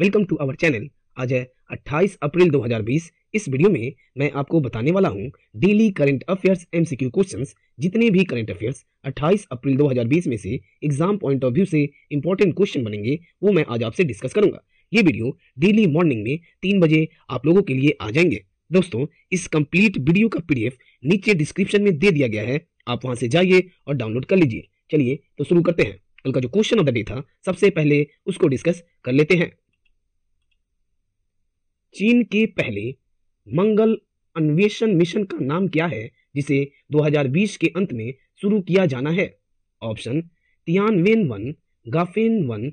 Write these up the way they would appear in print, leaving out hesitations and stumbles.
Welcome to our channel. आज है 28 अप्रैल 2020। इस वीडियो में मैं आपको बताने वाला हूं daily current affairs MCQ questions. जितने भी करंट अफेयर्स 28 अप्रैल 2020 में से एग्जाम पॉइंट ऑफ व्यू से इंपॉर्टेंट क्वेश्चन बनेंगे वो मैं आज आपसे डिस्कस करूंगा। ये वीडियो डेली मॉर्निंग में 3 बजे आप लोगों के लिए आ जाएंगे। दोस्तों, इस कंप्लीट वीडियो का पीडीएफ नीचे डिस्क्रिप्शन में दे दिया गया है, आप वहां से जाइए और डाउनलोड कर लीजिए। चलिए तो शुरू करते हैं। कल का जो क्वेश्चन ऑफ द डे था, सबसे पहले उसको डिस्कस कर लेते हैं। चीन के पहले मंगल अन्वेषण मिशन का नाम क्या है जिसे 2020 के अंत में शुरू किया जाना है? ऑप्शन तियानवेन 1, गाफेन 1,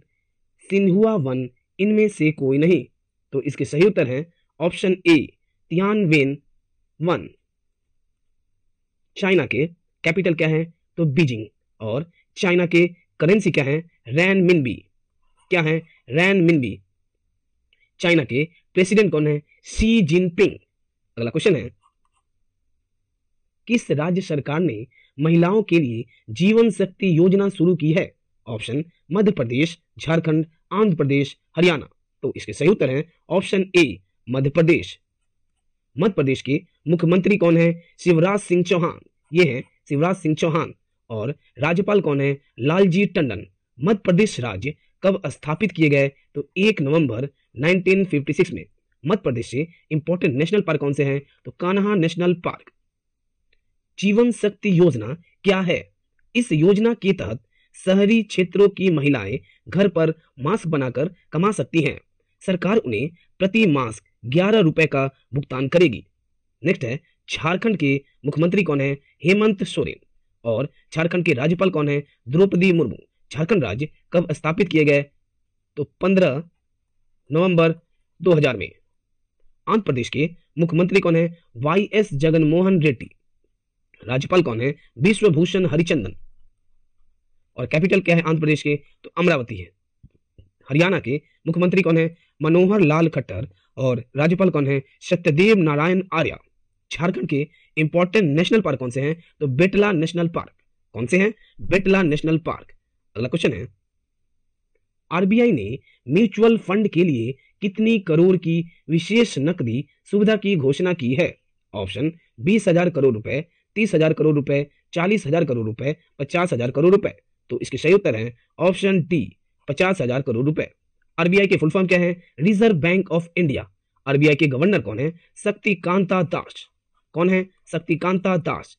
सिन्हुआ 1, इनमें से कोई नहीं। तो इसके सही उत्तर है ऑप्शन ए, तियानवेन 1। चाइना के कैपिटल क्या है? तो बीजिंग। और चाइना के करेंसी क्या है? रैनमिनबी। क्या है? रैनमिनबी। चाइना के प्रेसिडेंट कौन है? Xi Jinping. अगला क्वेश्चन है, किस राज्य सरकार ने महिलाओं के लिए जीवन शक्ति योजना शुरू की है? ऑप्शन मध्य प्रदेश, झारखंड, आंध्र प्रदेश, हरियाणा। तो इसके सही उत्तर है ऑप्शन ए, मध्य प्रदेश। मध्य प्रदेश के मुख्यमंत्री कौन है? शिवराज सिंह चौहान। ये है शिवराज सिंह चौहान। और राज्यपाल कौन है? लालजी टंडन। मध्य प्रदेश राज्य कब स्थापित किए गए? तो 1 नवंबर 1956 में। मध्य प्रदेश से इंपॉर्टेंट नेशनल पार्क कौन से हैं? तो कान्हा नेशनल पार्क। जीवन शक्ति योजना क्या है? इस योजना के तहत शहरी क्षेत्रों की महिलाएं घर पर मास्क बनाकर कमा सकती हैं। सरकार उन्हें प्रति मास्क 11 रुपए का भुगतान करेगी। नेक्स्ट है, झारखंड के मुख्यमंत्री कौन है? हेमंत सोरेन। और झारखंड के राज्यपाल कौन है? द्रौपदी मुर्मू। झारखंड राज्य कब स्थापित किए गए? तो 15 नवंबर 2000 में। आंध्र प्रदेश के मुख्यमंत्री कौन है? वाईएस जगनमोहन रेड्डी। राज्यपाल कौन है? विश्वभूषण हरिचंदन। और कैपिटल क्या है आंध्र प्रदेश के? तो अमरावती है। हरियाणा के मुख्यमंत्री कौन है? मनोहर लाल खट्टर। और राज्यपाल कौन है? सत्यदेव नारायण आर्य। झारखंड के इंपॉर्टेंट नेशनल पार्क कौन से हैं? तो बेटला नेशनल पार्क। कौन से हैं? बेटला नेशनल पार्क। अगला क्वेश्चन है, आरबीआई ने म्यूचुअल फंड के लिए कितनी करोड़ की विशेष नकदी सुविधा की घोषणा की है? ऑप्शन 20,000 करोड़ रुपए, 30,000 करोड़ रुपए, 40,000 करोड़ रुपए, 50,000 करोड़ रुपए। तो इसके सही उत्तर है ऑप्शन डी, 50,000 करोड़ रुपए। आरबीआई के फुल फॉर्म क्या है? Reserve bank of India. RBI के गवर्नर कौन है? शक्तिकांता दास। कौन है? शक्तिकांता दास।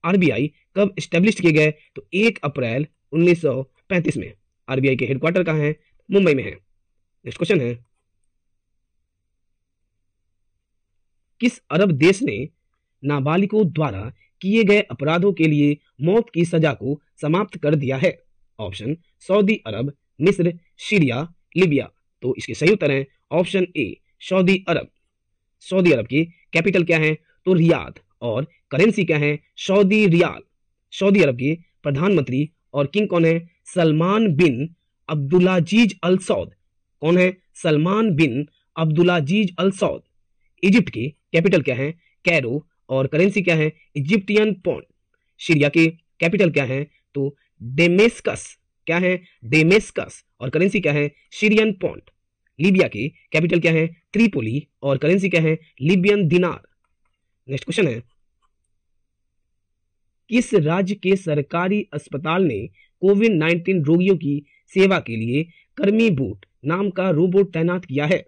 आरबीआई कब स्टैब्लिश किए गए? तो 1 अप्रैल 1935 में। आरबीआई के हेडक्वार्टर कहां है? मुंबई में है। नेक्स्ट क्वेश्चन है, किस अरब देश ने नाबालिगों द्वारा किए गए अपराधों के लिए मौत की सजा को समाप्त कर दिया है? ऑप्शन सऊदी अरब, मिस्र, सीरिया, लीबिया। तो इसके सही उत्तर है option A, Saudi Arab. Saudi Arab की कैपिटल क्या है? तो रियाद। और करेंसी क्या है? Saudi riyal. सऊदी अरब के प्रधानमंत्री और किंग कौन है? Salman bin Abdulaziz Al Saud. कौन है? Salman bin Abdulaziz Al Saud. Egypt की कैपिटल क्या है? कैरो। और करेंसी क्या है? Egyptian pound. सीरिया के कैपिटल क्या है? तो डेमेस्कस। क्या है? डेमेस्कस। और करेंसी क्या है? Syrian pound. लीबिया की कैपिटल क्या है? त्रिपोली। और करेंसी क्या है? लीबियन दिनार। नेक्स्ट क्वेश्चन है, किस राज्य के सरकारी अस्पताल ने कोविड-19 रोगियों की सेवा के लिए कर्मी बूट नाम का रोबोट तैनात किया है?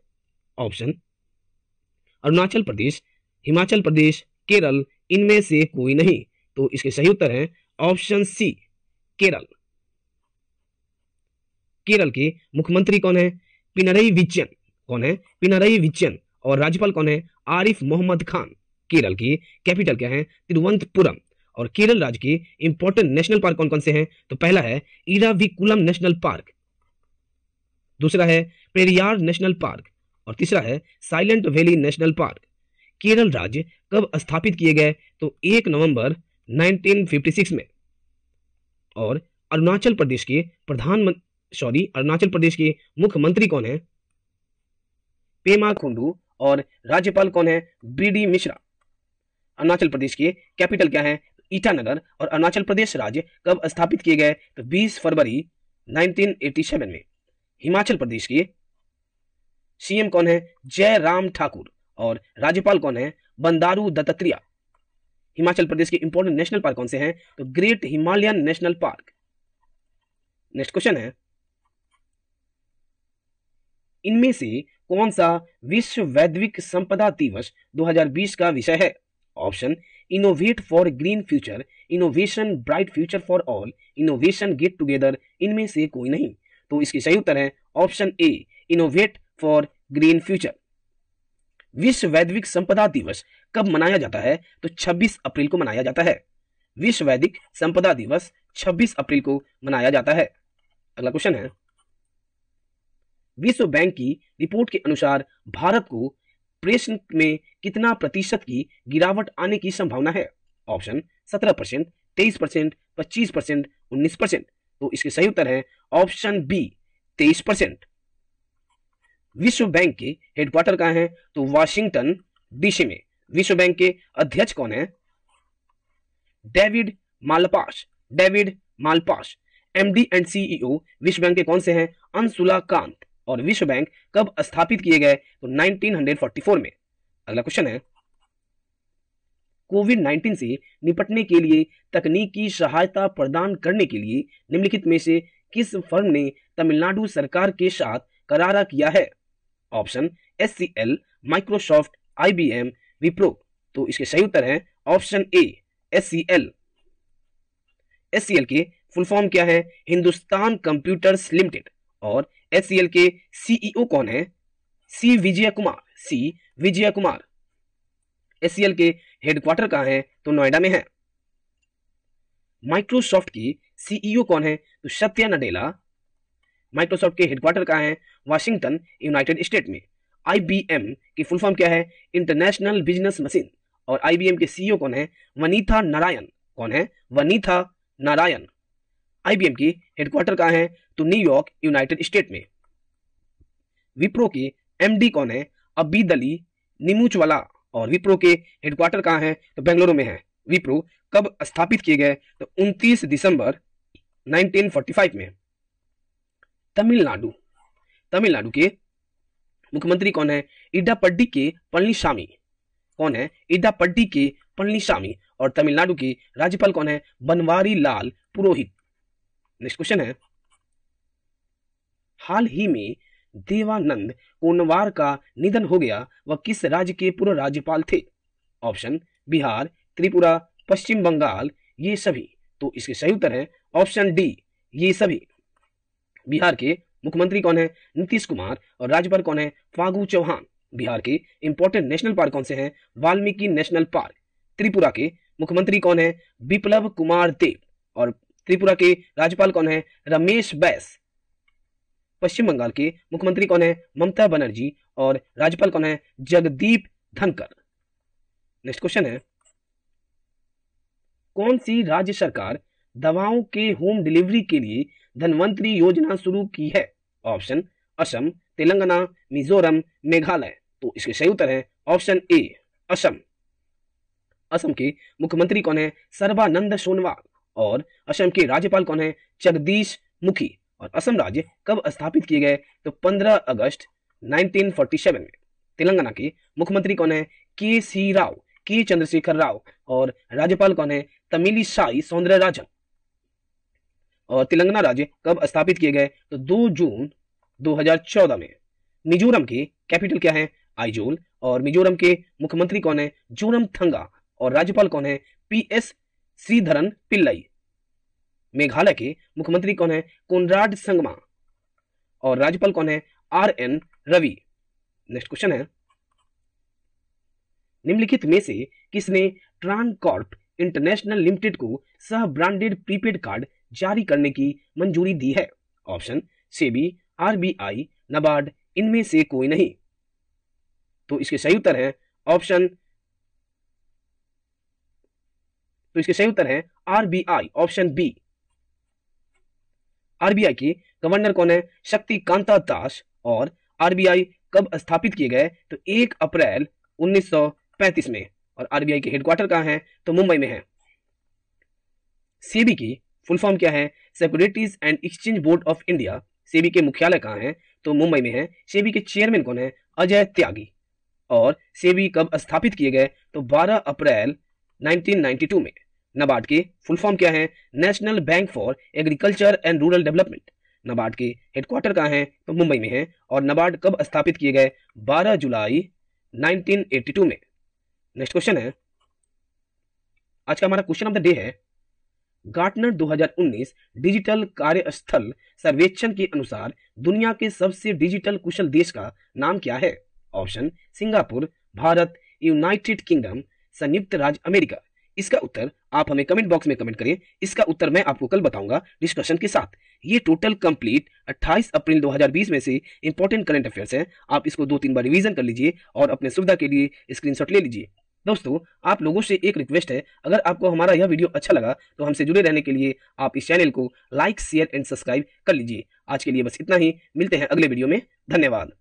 ऑप्शन अरुणाचल प्रदेश, हिमाचल प्रदेश, केरल, इनमें से कोई नहीं। तो इसके सही उत्तर है ऑप्शन सी, केरल। केरल के मुख्यमंत्री कौन है? पिनरई विजयन। कौन है? पिनरई विजयन। और राज्यपाल कौन है? आरिफ मोहम्मद खान। केरल की कैपिटल क्या है? तिरुवनंतपुरम। और केरल राज्य के इंपॉर्टेंट नेशनल पार्क कौन कौन से हैं? तो पहला है इराविकुलम नेशनल पार्क, दूसरा है पेरियार नेशनल पार्क, और तीसरा है silent valley national park. Kerala राज्य कब स्थापित किए गए? तो 1 नवंबर 1956 में। और अरुणाचल प्रदेश के अरुणाचल प्रदेश के मुख्यमंत्री कौन है? पेमा खांडू। और राज्यपाल कौन है? बीडी मिश्रा। अरुणाचल प्रदेश की कैपिटल क्या है? ईटानगर। और अरुणाचल प्रदेश राज्य कब स्थापित किए गए? तो 20 फरवरी 1987 में। हिमाचल प्रदेश की सीएम कौन है? जयराम ठाकुर। और राज्यपाल कौन है? बंडारू दत्तात्रेय। हिमाचल प्रदेश के इंपॉर्टेंट नेशनल पार्क कौन से हैं? तो great Himalayan national park. Next question है, इनमें से कौन सा विश्व वैश्विक संपदा दिवस 2020 का विषय है? Option innovate for green future, innovation bright future for all, innovation get together, इनमें से कोई नहीं। तो इसके सही उत्तर है option A, innovate for green future. विश्व वैश्विक संपदा दिवस कब मनाया जाता है? तो 26 अप्रैल को मनाया जाता है। विश्व वैश्विक संपदा दिवस 26 अप्रैल को मनाया जाता है। अगला क्वेश्चन है, विश्व बैंक की रिपोर्ट के अनुसार भारत को प्रश्न में कितना प्रतिशत की गिरावट आने की संभावना है? ऑप्शन 17%, 23%, 25%, 19%। तो इसके सही उत्तर है ऑप्शन बी, 23%। विश्व बैंक के हेडक्वार्टर कहां है? तो वाशिंगटन डीसी में। विश्व बैंक के अध्यक्ष कौन है? David Malpass. David Malpass. MD and CEO विश्व बैंक के कौन से हैं? अंशुला कांत। और विश्व बैंक कब स्थापित किए गए? तो 1944 में। अगला क्वेश्चन है, कोविड-19 से निपटने के लिए तकनीकी सहायता प्रदान करने के लिए निम्नलिखित में से किस फर्म ने तमिलनाडु सरकार के साथ करार किया है? Option HCL, Microsoft, IBM, Wipro. तो इसके सही उत्तर है ऑप्शन ए, एचसीएल। एचसीएल के फुल फॉर्म क्या है? Hindustan computers limited. और एचसीएल के सीईओ कौन है? सी विजय कुमार। सी विजय कुमार। एचसीएल के हेडक्वार्टर कहां है? तो नोएडा में है। माइक्रोसॉफ्ट की सीईओ कौन है? तो सत्या नडेला। माइक्रोसॉफ्ट के हेडक्वार्टर कहां है? वाशिंगटन, यूनाइटेड स्टेट में। आईबीएम की फुल फॉर्म क्या है? International business machine. और आईबीएम के सीईओ कौन है? वनीथा नारायण। कौन है? वनीथा नारायण। आईबीएम की हेडक्वार्टर कहां है? तो न्यूयॉर्क, यूनाइटेड स्टेट में। विप्रो के एमडी कौन है? अबीद अली निमुचवाला। और विप्रो के हेडक्वार्टर कहां है? तो बेंगलुरु में है। विप्रो कब स्थापित किए गए? तो 29 दिसंबर 1945 में। तमिलनाडु। तमिलनाडु के मुख्यमंत्री कौन है? इडापड्डी के पळनिसामी। कौन है? इडापड्डी के पळनिसामी। और तमिलनाडु के राज्यपाल कौन है? बनवारी लाल पुरोहित। नेक्स्ट क्वेश्चन है, हाल ही में देवानंद कोनवार का निधन हो गया, वह किस राज्य के पूर्व राज्यपाल थे? ऑप्शन बिहार, त्रिपुरा, पश्चिम बंगाल, ये सभी। तो इसके सही उत्तर है ऑप्शन डी, ये सभी। बिहार के मुख्यमंत्री कौन है? नीतीश कुमार। और राज्यपाल कौन है? फागू चौहान। बिहार के इंपॉर्टेंट नेशनल पार्क कौन से हैं? Valmiki national park. त्रिपुरा के मुख्यमंत्री कौन है? बिप्लब कुमार देव। और त्रिपुरा के राज्यपाल कौन है? रमेश बैस। पश्चिम बंगाल के मुख्यमंत्री कौन है? ममता बनर्जी। और राज्यपाल कौन है? जगदीप धनखड़। नेक्स्ट क्वेश्चन है, कौन सी राज्य सरकार दवाओं के होम डिलीवरी के लिए धनवंतरी योजना शुरू की है? ऑप्शन असम, तेलंगाना, मिजोरम, मेघालय। तो इसके सही उत्तर है ऑप्शन ए, असम। असम के मुख्यमंत्री कौन है? सर्बानंद सोनोवाल। और असम के राज्यपाल कौन है? जगदीश मुखी। और असम राज्य कब स्थापित किए गए? तो 15 अगस्त 1947 में। तेलंगाना के मुख्यमंत्री कौन है? के सी राव, के चंद्रशेखर राव। और राज्यपाल कौन है? तमिलिसाई सौंदरराजन। और तेलंगाना राज्य कब स्थापित किए गए? तो 2 जून 2014 में। मिजोरम की कैपिटल क्या है? आइजोल। और मिजोरम के मुख्यमंत्री कौन है? जोरमथंगा। और राज्यपाल कौन है? पीएस श्रीधरन पिल्लई। मेघालय के मुख्यमंत्री कौन है? कोनराड संगमा। और राज्यपाल कौन है? आरएन रवि। नेक्स्ट क्वेश्चन है, निम्नलिखित में से किसने ट्रांसकॉर्प इंटरनेशनल लिमिटेड को सह ब्रांडेड प्रीपेड कार्ड जारी करने की मंजूरी दी है? ऑप्शन सेबी, आरबीआई, नाबार्ड, इनमें से कोई नहीं। तो इसके सही उत्तर है ऑप्शन, तो इसके सही उत्तर है आरबीआई, ऑप्शन बी। आरबीआई के गवर्नर कौन है? शक्तिकांता दास। और आरबीआई कब स्थापित किए गए? तो 1 अप्रैल 1935 में। और आरबीआई के हेडक्वार्टर कहां है? तो मुंबई में है। सेबी की फुल फॉर्म क्या है? Securities and exchange board of India. SEBI के मुख्यालय कहां है? तो मुंबई में है। सेबी के चेयरमैन कौन है? अजय त्यागी। और सेबी कब स्थापित किए गए? तो 12 अप्रैल 1992 में। नाबार्ड के फुल फॉर्म क्या है? National bank for agriculture and rural development. NABARD के हेडक्वार्टर कहाँ है? तो मुंबई में है। और नाबार्ड कब स्थापित किए गए? 12 जुलाई 1982 में। नेक्स्ट क्वेश्चन है, आज का हमारा क्वेश्चन ऑफ द डे है, गार्टनर 2019 डिजिटल कार्यस्थल सर्वेक्षण के अनुसार दुनिया के सबसे डिजिटल कुशल देश का नाम क्या है? Option Singapore, Bharat, United kingdom, संयुक्त राज्य अमेरिका। इसका उत्तर आप हमें कमेंट बॉक्स में कमेंट करें। इसका उत्तर मैं आपको कल बताऊंगा डिस्कशन के साथ। ये टोटल कंप्लीट 28 अप्रैल 2020 में से इंपॉर्टेंट करंट अफेयर्स हैं। आप इसको 2-3 बार रिवीजन कर लीजिए और अपने सुविधा के लिए स्क्रीनशॉट ले लीजिए। दोस्तों, आप लोगों से एक रिक्वेस्ट है, अगर आपको हमारा यह वीडियो अच्छा लगा तो हमसे जुड़े रहने के लिए आप इस चैनल को लाइक, शेयर एंड सब्सक्राइब कर लीजिए। आज के लिए बस इतना ही। मिलते हैं अगले वीडियो में। धन्यवाद।